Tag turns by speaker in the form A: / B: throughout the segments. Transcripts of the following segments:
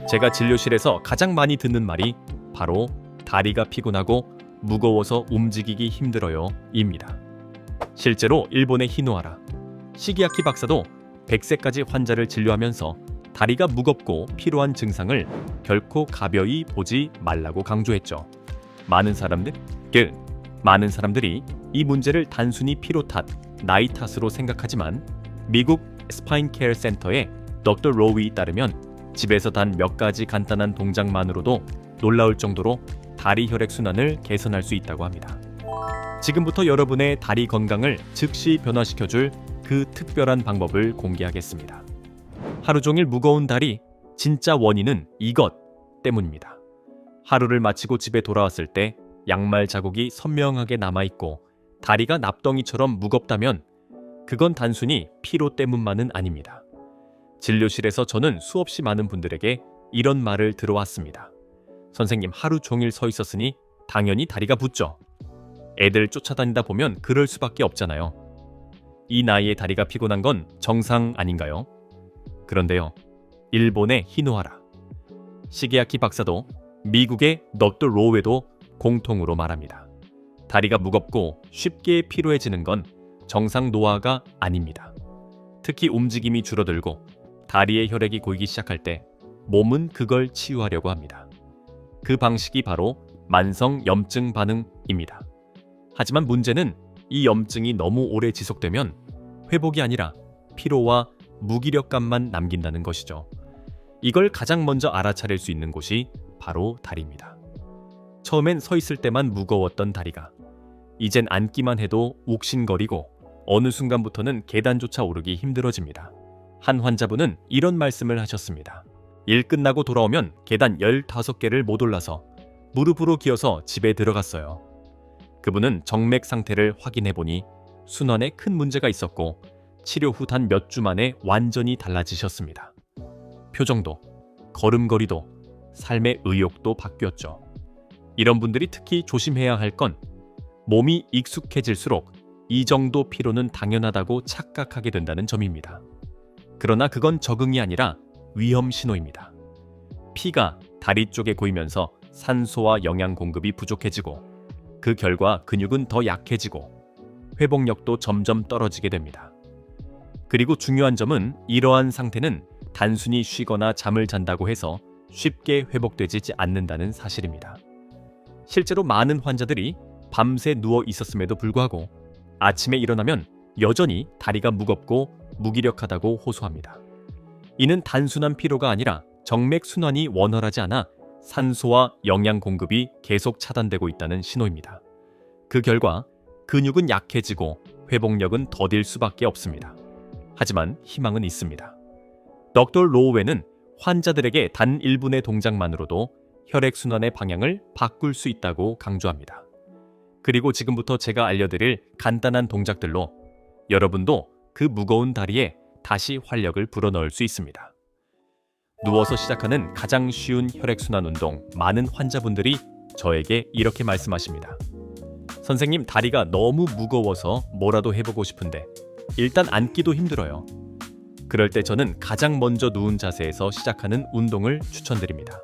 A: 제가 진료실에서 가장 많이 듣는 말이 바로 다리가 피곤하고 무거워서 움직이기 힘들어요 입니다. 실제로 일본의 히노하라 시기야키 박사도 100세까지 환자를 진료하면서 다리가 무겁고 피로한 증상을 결코 가벼이 보지 말라고 강조했죠. 많은 사람들이 이 문제를 단순히 피로 탓, 나이 탓으로 생각하지만 미국 스파인 케어 센터의 덕터 로위에 따르면 집에서 단 몇 가지 간단한 동작만으로도 놀라울 정도로 다리 혈액순환을 개선할 수 있다고 합니다. 지금부터 여러분의 다리 건강을 즉시 변화시켜줄 그 특별한 방법을 공개하겠습니다. 하루 종일 무거운 다리, 진짜 원인은 이것 때문입니다. 하루를 마치고 집에 돌아왔을 때 양말 자국이 선명하게 남아있고 다리가 납덩이처럼 무겁다면 그건 단순히 피로 때문만은 아닙니다. 진료실에서 저는 수없이 많은 분들에게 이런 말을 들어왔습니다. 선생님, 하루 종일 서 있었으니 당연히 다리가 붓죠. 애들 쫓아다니다 보면 그럴 수밖에 없잖아요. 이 나이에 다리가 피곤한 건 정상 아닌가요? 그런데요, 일본의 히노하라 시게야키 박사도 미국의 덕터 로웨도 공통으로 말합니다. 다리가 무겁고 쉽게 피로해지는 건 정상 노화가 아닙니다. 특히 움직임이 줄어들고 다리의 혈액이 고이기 시작할 때 몸은 그걸 치유하려고 합니다. 그 방식이 바로 만성 염증 반응입니다. 하지만 문제는 이 염증이 너무 오래 지속되면 회복이 아니라 피로와 무기력감만 남긴다는 것이죠. 이걸 가장 먼저 알아차릴 수 있는 곳이 바로 다리입니다. 처음엔 서 있을 때만 무거웠던 다리가 이젠 앉기만 해도 욱신거리고 어느 순간부터는 계단조차 오르기 힘들어집니다. 한 환자분은 이런 말씀을 하셨습니다. 일 끝나고 돌아오면 계단 15개를 못 올라서 무릎으로 기어서 집에 들어갔어요. 그분은 정맥 상태를 확인해보니 순환에 큰 문제가 있었고 치료 후 단 몇 주 만에 완전히 달라지셨습니다. 표정도, 걸음걸이도, 삶의 의욕도 바뀌었죠. 이런 분들이 특히 조심해야 할 건 몸이 익숙해질수록 이 정도 피로는 당연하다고 착각하게 된다는 점입니다. 그러나 그건 적응이 아니라 위험 신호입니다. 피가 다리 쪽에 고이면서 산소와 영양 공급이 부족해지고 그 결과 근육은 더 약해지고 회복력도 점점 떨어지게 됩니다. 그리고 중요한 점은 이러한 상태는 단순히 쉬거나 잠을 잔다고 해서 쉽게 회복되지 않는다는 사실입니다. 실제로 많은 환자들이 밤새 누워 있었음에도 불구하고 아침에 일어나면 여전히 다리가 무겁고 무기력하다고 호소합니다. 이는 단순한 피로가 아니라 정맥 순환이 원활하지 않아 산소와 영양 공급이 계속 차단되고 있다는 신호입니다. 그 결과 근육은 약해지고 회복력은 더딜 수밖에 없습니다. 하지만 희망은 있습니다. 덕터 로우웨는 환자들에게 단 1분의 동작만으로도 혈액순환의 방향을 바꿀 수 있다고 강조합니다. 그리고 지금부터 제가 알려드릴 간단한 동작들로 여러분도 그 무거운 다리에 다시 활력을 불어넣을 수 있습니다. 누워서 시작하는 가장 쉬운 혈액순환 운동, 많은 환자분들이 저에게 이렇게 말씀하십니다. 선생님, 다리가 너무 무거워서 뭐라도 해보고 싶은데 일단 앉기도 힘들어요. 그럴 때 저는 가장 먼저 누운 자세에서 시작하는 운동을 추천드립니다.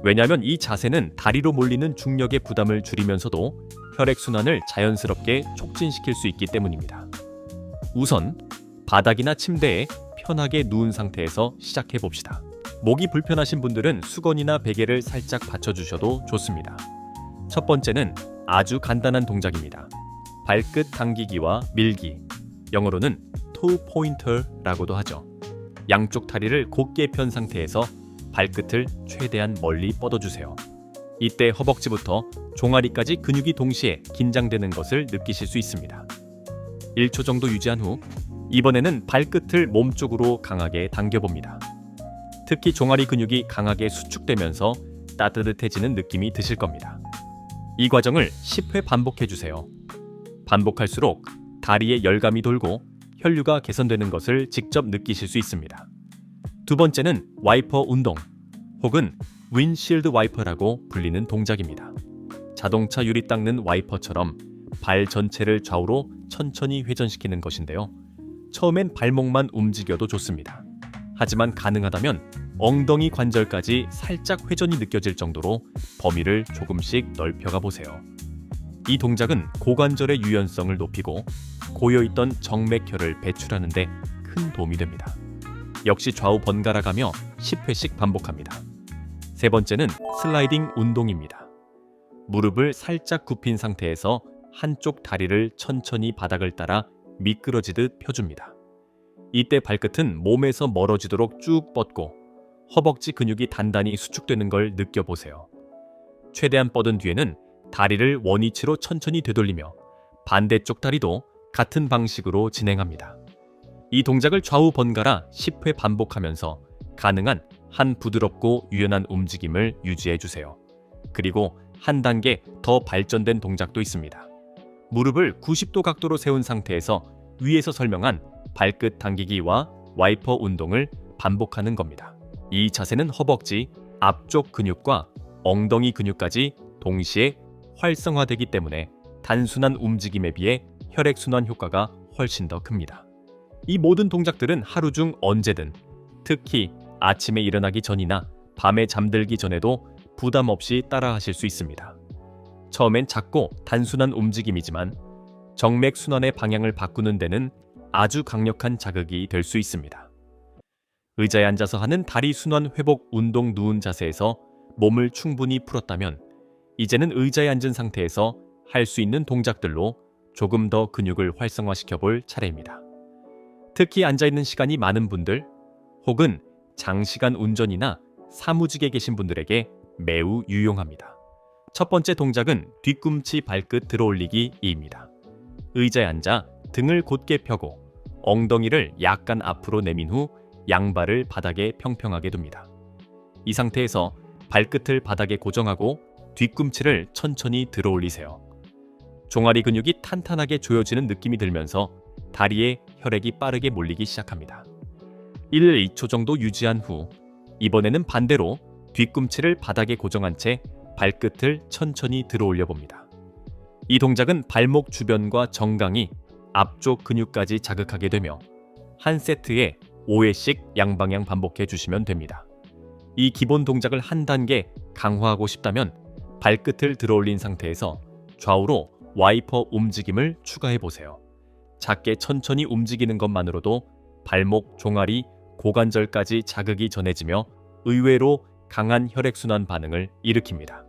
A: 왜냐하면 이 자세는 다리로 몰리는 중력의 부담을 줄이면서도 혈액순환을 자연스럽게 촉진시킬 수 있기 때문입니다. 우선 바닥이나 침대에 편하게 누운 상태에서 시작해 봅시다. 목이 불편하신 분들은 수건이나 베개를 살짝 받쳐주셔도 좋습니다. 첫 번째는 아주 간단한 동작입니다. 발끝 당기기와 밀기, 영어로는 toe pointer라고도 하죠. 양쪽 다리를 곧게 편 상태에서 발끝을 최대한 멀리 뻗어주세요. 이때 허벅지부터 종아리까지 근육이 동시에 긴장되는 것을 느끼실 수 있습니다. 1초 정도 유지한 후 이번에는 발끝을 몸쪽으로 강하게 당겨봅니다. 특히 종아리 근육이 강하게 수축되면서 따뜻해지는 느낌이 드실 겁니다. 이 과정을 10회 반복해주세요. 반복할수록 다리에 열감이 돌고 혈류가 개선되는 것을 직접 느끼실 수 있습니다. 두 번째는 와이퍼 운동 혹은 윈실드 와이퍼라고 불리는 동작입니다. 자동차 유리 닦는 와이퍼처럼 발 전체를 좌우로 천천히 회전시키는 것인데요. 처음엔 발목만 움직여도 좋습니다. 하지만 가능하다면 엉덩이 관절까지 살짝 회전이 느껴질 정도로 범위를 조금씩 넓혀가 보세요. 이 동작은 고관절의 유연성을 높이고 고여있던 정맥혈을 배출하는 데 큰 도움이 됩니다. 역시 좌우 번갈아 가며 10회씩 반복합니다. 세 번째는 슬라이딩 운동입니다. 무릎을 살짝 굽힌 상태에서 한쪽 다리를 천천히 바닥을 따라 미끄러지듯 펴줍니다. 이때 발끝은 몸에서 멀어지도록 쭉 뻗고 허벅지 근육이 단단히 수축되는 걸 느껴보세요. 최대한 뻗은 뒤에는 다리를 원위치로 천천히 되돌리며 반대쪽 다리도 같은 방식으로 진행합니다. 이 동작을 좌우 번갈아 10회 반복하면서 가능한 한 부드럽고 유연한 움직임을 유지해주세요. 그리고 한 단계 더 발전된 동작도 있습니다. 무릎을 90도 각도로 세운 상태에서 위에서 설명한 발끝 당기기와 와이퍼 운동을 반복하는 겁니다. 이 자세는 허벅지, 앞쪽 근육과 엉덩이 근육까지 동시에 활성화되기 때문에 단순한 움직임에 비해 혈액순환 효과가 훨씬 더 큽니다. 이 모든 동작들은 하루 중 언제든, 특히 아침에 일어나기 전이나 밤에 잠들기 전에도 부담 없이 따라하실 수 있습니다. 처음엔 작고 단순한 움직임이지만 정맥 순환의 방향을 바꾸는 데는 아주 강력한 자극이 될 수 있습니다. 의자에 앉아서 하는 다리 순환 회복 운동 누운 자세에서 몸을 충분히 풀었다면 이제는 의자에 앉은 상태에서 할 수 있는 동작들로 조금 더 근육을 활성화시켜 볼 차례입니다. 특히 앉아있는 시간이 많은 분들 혹은 장시간 운전이나 사무직에 계신 분들에게 매우 유용합니다. 첫 번째 동작은 뒤꿈치 발끝 들어올리기입니다. 의자에 앉아 등을 곧게 펴고 엉덩이를 약간 앞으로 내민 후 양발을 바닥에 평평하게 둡니다. 이 상태에서 발끝을 바닥에 고정하고 뒤꿈치를 천천히 들어올리세요. 종아리 근육이 탄탄하게 조여지는 느낌이 들면서 다리에 혈액이 빠르게 몰리기 시작합니다. 1, 2초 정도 유지한 후 이번에는 반대로 뒤꿈치를 바닥에 고정한 채 발끝을 천천히 들어올려 봅니다. 이 동작은 발목 주변과 정강이 앞쪽 근육까지 자극하게 되며 한 세트에 5회씩 양방향 반복해 주시면 됩니다. 이 기본 동작을 한 단계 강화하고 싶다면 발끝을 들어올린 상태에서 좌우로 와이퍼 움직임을 추가해 보세요. 작게 천천히 움직이는 것만으로도 발목, 종아리, 고관절까지 자극이 전해지며 의외로 강한 혈액순환 반응을 일으킵니다.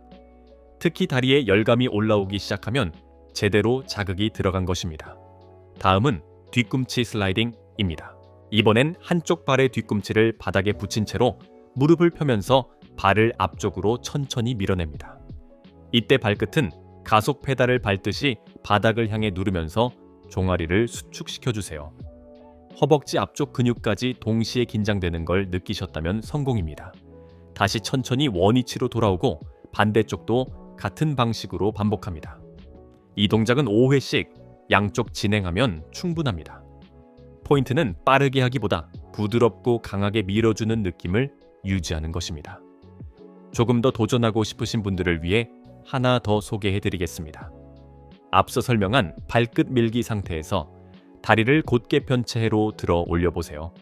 A: 특히 다리에 열감이 올라오기 시작하면 제대로 자극이 들어간 것입니다. 다음은 뒤꿈치 슬라이딩입니다. 이번엔 한쪽 발의 뒤꿈치를 바닥에 붙인 채로 무릎을 펴면서 발을 앞쪽으로 천천히 밀어냅니다. 이때 발끝은 가속 페달을 밟듯이 바닥을 향해 누르면서 종아리를 수축시켜주세요. 허벅지 앞쪽 근육까지 동시에 긴장되는 걸 느끼셨다면 성공입니다. 다시 천천히 원위치로 돌아오고 반대쪽도 같은 방식으로 반복합니다. 이 동작은 5회씩 양쪽 진행하면 충분합니다. 포인트는 빠르게 하기보다 부드럽고 강하게 밀어주는 느낌을 유지하는 것입니다. 조금 더 도전하고 싶으신 분들을 위해 하나 더 소개해드리겠습니다. 앞서 설명한 발끝 밀기 상태에서 다리를 곧게 편 채로 들어 올려보세요.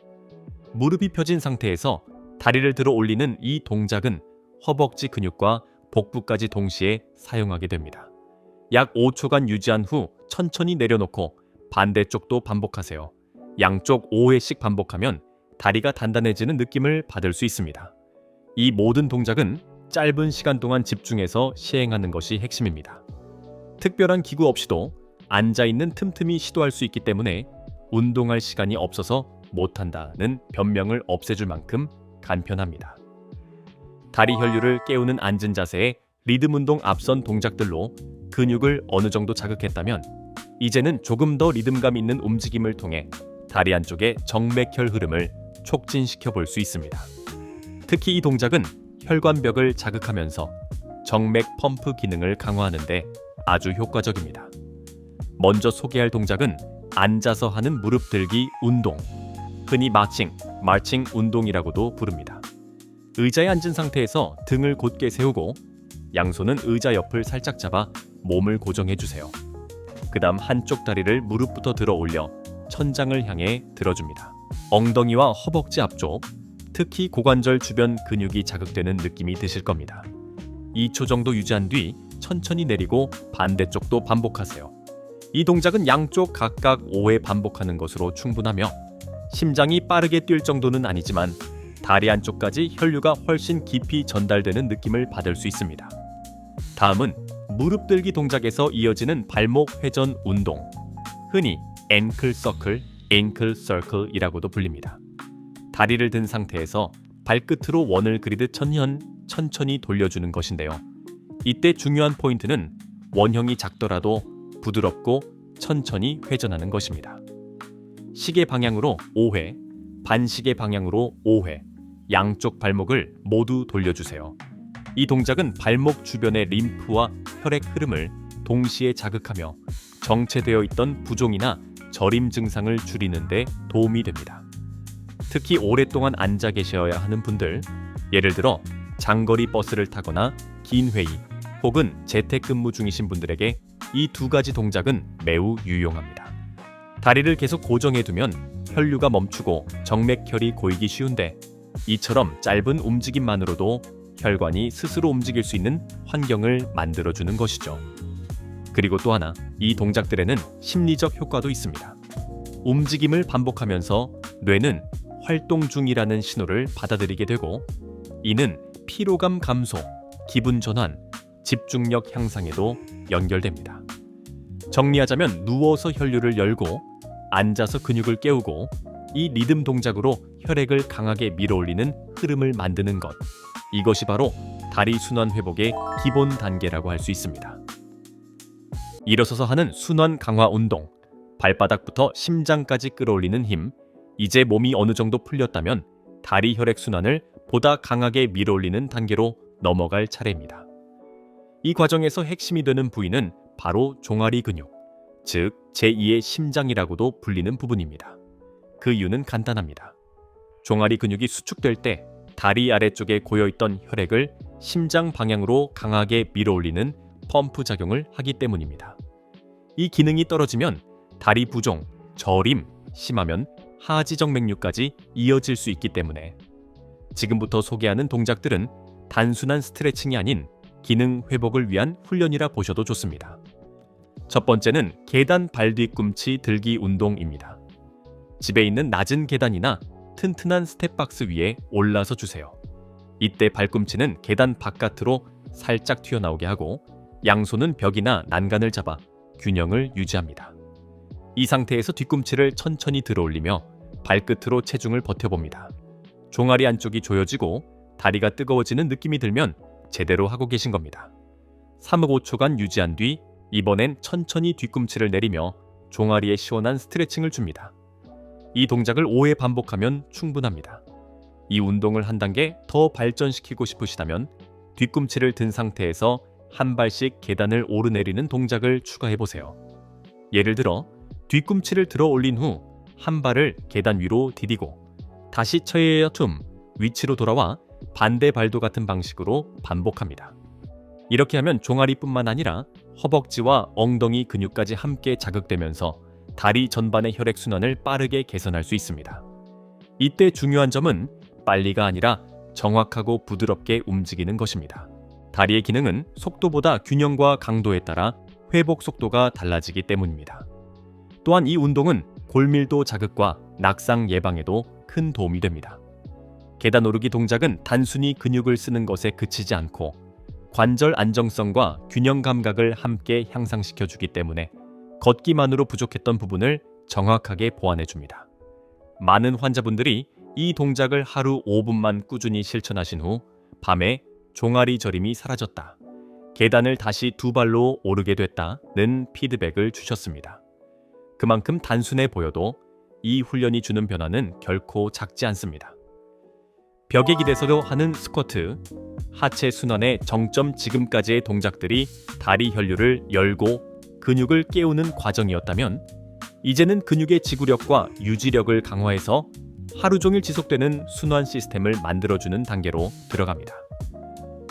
A: 무릎이 펴진 상태에서 다리를 들어 올리는 이 동작은 허벅지 근육과 복부까지 동시에 사용하게 됩니다. 약 5초간 유지한 후 천천히 내려놓고 반대쪽도 반복하세요. 양쪽 5회씩 반복하면 다리가 단단해지는 느낌을 받을 수 있습니다. 이 모든 동작은 짧은 시간 동안 집중해서 시행하는 것이 핵심입니다. 특별한 기구 없이도 앉아있는 틈틈이 시도할 수 있기 때문에 운동할 시간이 없어서 못한다는 변명을 없애줄 만큼 간편합니다. 다리 혈류를 깨우는 앉은 자세의 리듬 운동 앞선 동작들로 근육을 어느 정도 자극했다면 이제는 조금 더 리듬감 있는 움직임을 통해 다리 안쪽의 정맥혈 흐름을 촉진시켜 볼 수 있습니다. 특히 이 동작은 혈관벽을 자극하면서 정맥 펌프 기능을 강화하는 데 아주 효과적입니다. 먼저 소개할 동작은 앉아서 하는 무릎 들기 운동, 흔히 마칭 운동이라고도 부릅니다. 의자에 앉은 상태에서 등을 곧게 세우고 양손은 의자 옆을 살짝 잡아 몸을 고정해 주세요. 그 다음 한쪽 다리를 무릎부터 들어 올려 천장을 향해 들어줍니다. 엉덩이와 허벅지 앞쪽, 특히 고관절 주변 근육이 자극되는 느낌이 드실 겁니다. 2초 정도 유지한 뒤 천천히 내리고 반대쪽도 반복하세요. 이 동작은 양쪽 각각 5회 반복하는 것으로 충분하며 심장이 빠르게 뛸 정도는 아니지만 다리 안쪽까지 혈류가 훨씬 깊이 전달되는 느낌을 받을 수 있습니다. 다음은 무릎 들기 동작에서 이어지는 발목 회전 운동, 흔히 앵클 서클, 앵클 서클이라고도 불립니다. 다리를 든 상태에서 발끝으로 원을 그리듯 천천히 돌려주는 것인데요. 이때 중요한 포인트는 원형이 작더라도 부드럽고 천천히 회전하는 것입니다. 시계 방향으로 5회, 반시계 방향으로 5회, 양쪽 발목을 모두 돌려주세요. 이 동작은 발목 주변의 림프와 혈액 흐름을 동시에 자극하며 정체되어 있던 부종이나 저림 증상을 줄이는 데 도움이 됩니다. 특히 오랫동안 앉아 계셔야 하는 분들, 예를 들어 장거리 버스를 타거나 긴 회의 혹은 재택근무 중이신 분들에게 이 두 가지 동작은 매우 유용합니다. 다리를 계속 고정해두면 혈류가 멈추고 정맥혈이 고이기 쉬운데 이처럼 짧은 움직임만으로도 혈관이 스스로 움직일 수 있는 환경을 만들어주는 것이죠. 그리고 또 하나, 이 동작들에는 심리적 효과도 있습니다. 움직임을 반복하면서 뇌는 활동 중이라는 신호를 받아들이게 되고 이는 피로감 감소, 기분 전환, 집중력 향상에도 연결됩니다. 정리하자면 누워서 혈류를 열고 앉아서 근육을 깨우고 이 리듬 동작으로 혈액을 강하게 밀어올리는 흐름을 만드는 것, 이것이 바로 다리 순환 회복의 기본 단계라고 할 수 있습니다. 일어서서 하는 순환 강화 운동, 발바닥부터 심장까지 끌어올리는 힘, 이제 몸이 어느 정도 풀렸다면 다리 혈액 순환을 보다 강하게 밀어올리는 단계로 넘어갈 차례입니다. 이 과정에서 핵심이 되는 부위는 바로 종아리 근육, 즉 제2의 심장이라고도 불리는 부분입니다. 그 이유는 간단합니다. 종아리 근육이 수축될 때 다리 아래쪽에 고여있던 혈액을 심장 방향으로 강하게 밀어올리는 펌프 작용을 하기 때문입니다. 이 기능이 떨어지면 다리 부종, 저림, 심하면 하지정맥류까지 이어질 수 있기 때문에 지금부터 소개하는 동작들은 단순한 스트레칭이 아닌 기능 회복을 위한 훈련이라 보셔도 좋습니다. 첫 번째는 계단 발뒤꿈치 들기 운동입니다. 집에 있는 낮은 계단이나 튼튼한 스텝박스 위에 올라서 주세요. 이때 발꿈치는 계단 바깥으로 살짝 튀어나오게 하고 양손은 벽이나 난간을 잡아 균형을 유지합니다. 이 상태에서 뒤꿈치를 천천히 들어올리며 발끝으로 체중을 버텨봅니다. 종아리 안쪽이 조여지고 다리가 뜨거워지는 느낌이 들면 제대로 하고 계신 겁니다. 3-5초간 유지한 뒤 이번엔 천천히 뒤꿈치를 내리며 종아리에 시원한 스트레칭을 줍니다. 이 동작을 5회 반복하면 충분합니다. 이 운동을 한 단계 더 발전시키고 싶으시다면 뒤꿈치를 든 상태에서 한 발씩 계단을 오르내리는 동작을 추가해보세요. 예를 들어 뒤꿈치를 들어 올린 후 한 발을 계단 위로 디디고 다시 처해야 툼 위치로 돌아와 반대 발도 같은 방식으로 반복합니다. 이렇게 하면 종아리뿐만 아니라 허벅지와 엉덩이 근육까지 함께 자극되면서 다리 전반의 혈액순환을 빠르게 개선할 수 있습니다. 이때 중요한 점은 빨리가 아니라 정확하고 부드럽게 움직이는 것입니다. 다리의 기능은 속도보다 균형과 강도에 따라 회복 속도가 달라지기 때문입니다. 또한 이 운동은 골밀도 자극과 낙상 예방에도 큰 도움이 됩니다. 계단 오르기 동작은 단순히 근육을 쓰는 것에 그치지 않고 관절 안정성과 균형 감각을 함께 향상시켜주기 때문에 걷기만으로 부족했던 부분을 정확하게 보완해줍니다. 많은 환자분들이 이 동작을 하루 5분만 꾸준히 실천하신 후 밤에 종아리 저림이 사라졌다, 계단을 다시 2발로 오르게 됐다는 피드백을 주셨습니다. 그만큼 단순해 보여도 이 훈련이 주는 변화는 결코 작지 않습니다. 벽에 기대서도 하는 스쿼트, 하체 순환의 정점 지금까지의 동작들이 다리 혈류를 열고 근육을 깨우는 과정이었다면 이제는 근육의 지구력과 유지력을 강화해서 하루 종일 지속되는 순환 시스템을 만들어주는 단계로 들어갑니다.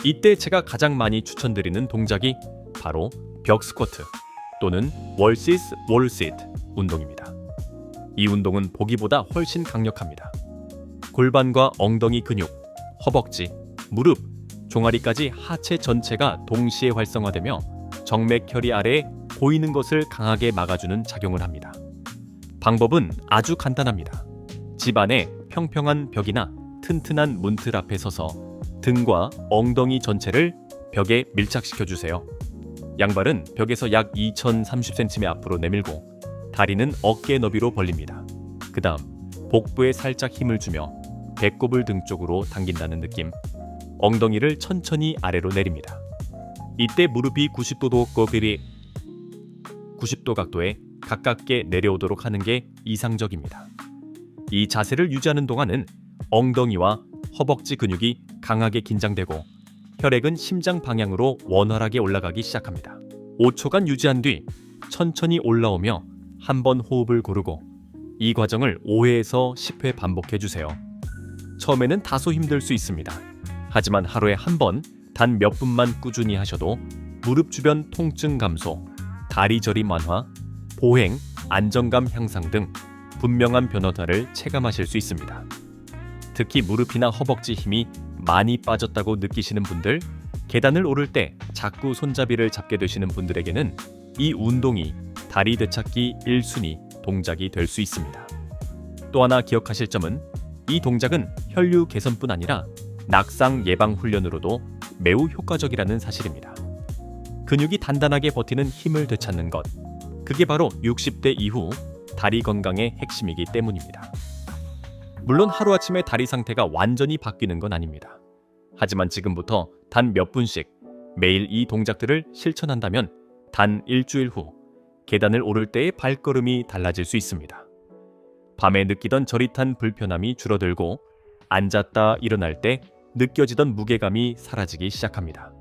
A: 이때 제가 가장 많이 추천드리는 동작이 바로 벽 스쿼트 또는 월시스 월시트 운동입니다. 이 운동은 보기보다 훨씬 강력합니다. 골반과 엉덩이 근육, 허벅지, 무릎, 종아리까지 하체 전체가 동시에 활성화되며 정맥혈이 아래에 보이는 것을 강하게 막아주는 작용을 합니다. 방법은 아주 간단합니다. 집 안에 평평한 벽이나 튼튼한 문틀 앞에 서서 등과 엉덩이 전체를 벽에 밀착시켜 주세요. 양발은 벽에서 약 2030cm 앞으로 내밀고 다리는 어깨 너비로 벌립니다. 그 다음 복부에 살짝 힘을 주며 배꼽을 등 쪽으로 당긴다는 느낌. 엉덩이를 천천히 아래로 내립니다. 이때 무릎이 90도 각도에 가깝게 내려오도록 하는 게 이상적입니다. 이 자세를 유지하는 동안은 엉덩이와 허벅지 근육이 강하게 긴장되고 혈액은 심장 방향으로 원활하게 올라가기 시작합니다. 5초간 유지한 뒤 천천히 올라오며 한 번 호흡을 고르고 이 과정을 5회에서 10회 반복해 주세요. 처음에는 다소 힘들 수 있습니다. 하지만 하루에 한 번, 단 몇 분만 꾸준히 하셔도 무릎 주변 통증 감소, 다리 저림 완화, 보행, 안정감 향상 등 분명한 변화를 체감하실 수 있습니다. 특히 무릎이나 허벅지 힘이 많이 빠졌다고 느끼시는 분들, 계단을 오를 때 자꾸 손잡이를 잡게 되시는 분들에게는 이 운동이 다리 되찾기 1순위 동작이 될 수 있습니다. 또 하나 기억하실 점은 이 동작은 혈류 개선뿐 아니라 낙상 예방 훈련으로도 매우 효과적이라는 사실입니다. 근육이 단단하게 버티는 힘을 되찾는 것, 그게 바로 60대 이후 다리 건강의 핵심이기 때문입니다. 물론 하루아침에 다리 상태가 완전히 바뀌는 건 아닙니다. 하지만 지금부터 단 몇 분씩 매일 이 동작들을 실천한다면 단 일주일 후 계단을 오를 때의 발걸음이 달라질 수 있습니다. 밤에 느끼던 저릿한 불편함이 줄어들고 앉았다 일어날 때 느껴지던 무게감이 사라지기 시작합니다.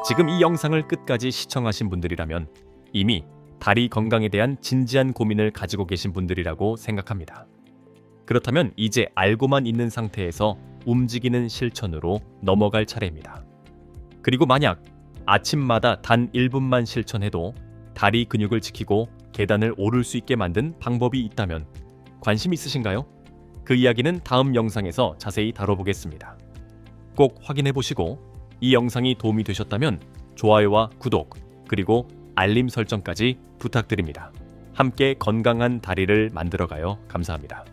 A: 지금 이 영상을 끝까지 시청하신 분들이라면 이미 다리 건강에 대한 진지한 고민을 가지고 계신 분들이라고 생각합니다. 그렇다면 이제 알고만 있는 상태에서 움직이는 실천으로 넘어갈 차례입니다. 그리고 만약 아침마다 단 1분만 실천해도 다리 근육을 지키고 계단을 오를 수 있게 만든 방법이 있다면 관심 있으신가요? 그 이야기는 다음 영상에서 자세히 다뤄보겠습니다. 꼭 확인해 보시고 이 영상이 도움이 되셨다면 좋아요와 구독, 그리고 알림 설정까지 부탁드립니다. 함께 건강한 다리를 만들어가요. 감사합니다.